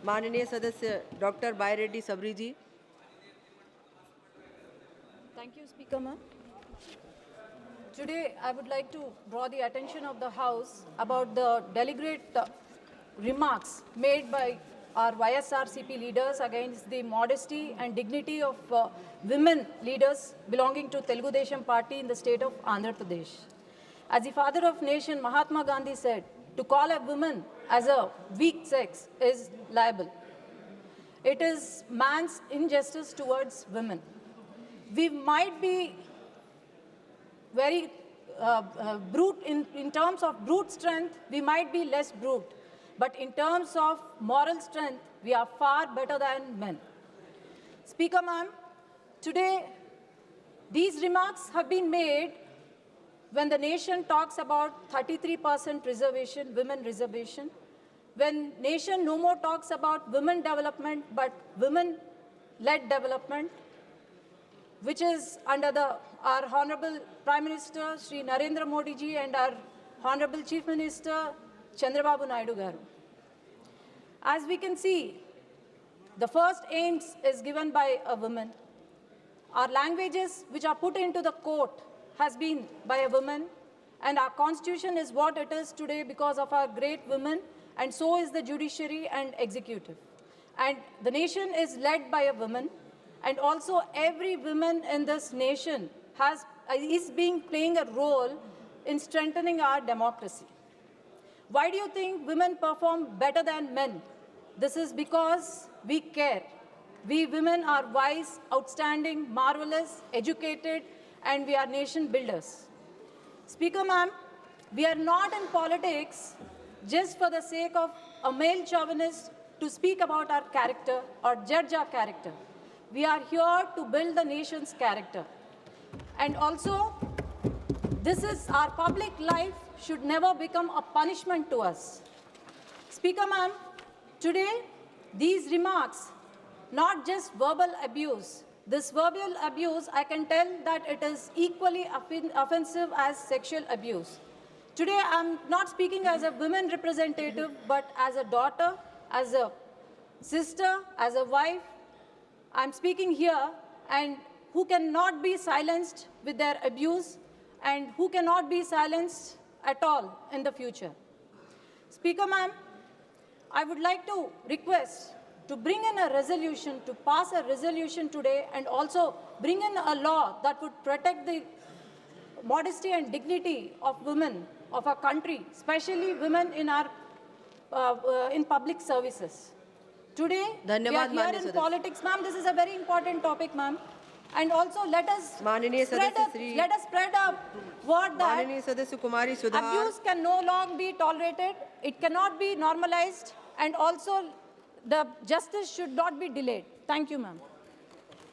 माननीय सदस्य doctor Byreddy Sabari ji. Thank you, Speaker ma'am. Today, I would like to draw the attention of the House about the deliberate remarks made by our YSRCP leaders against the modesty and dignity of women leaders belonging to Telugu Desam Party in the state of Andhra Pradesh. As the father of nation, Mahatma Gandhi said, to call a woman as a weak sex is liable. It is man's injustice towards women. We might be very brute in terms of brute strength, we might be less brute. But in terms of moral strength, we are far better than men. Speaker ma'am, today these remarks have been made when the nation talks about 33% reservation, women reservation, when nation no more talks about women development but women-led development, which is under our Honorable Prime Minister Shri Narendra Modi ji and our Honorable Chief Minister Chandrababu Naidu garu. As we can see, the first aims is given by a woman. Our languages which are put into the court has been by a woman, and our constitution is what it is today because of our great women, and so is the judiciary and executive. And the nation is led by a woman. And also every woman in this nation is playing a role in strengthening our democracy. Why do you think women perform better than men? This is because we care. We women are wise, outstanding, marvelous, educated, and we are nation builders. Speaker ma'am, we are not in politics just for the sake of a male chauvinist to speak about our character or judge our character. We are here to build the nation's character. And also, this is our public life should never become a punishment to us. Speaker ma'am, today, these remarks, not just verbal abuse. This verbal abuse, I can tell that it is equally offensive as sexual abuse. Today, I'm not speaking as a women representative, but as a daughter, as a sister, as a wife. I'm speaking here, and who cannot be silenced with their abuse and who cannot be silenced at all in the future. Speaker ma'am, I would like to request to bring in a resolution, to pass a resolution today, and also bring in a law that would protect the modesty and dignity of women of our country, especially women in our in public services. Today, we are here in politics, ma'am. This is a very important topic, ma'am. And also, let us spread a word that abuse can no longer be tolerated. It cannot be normalized. And also, the justice should not be delayed. Thank you, ma'am.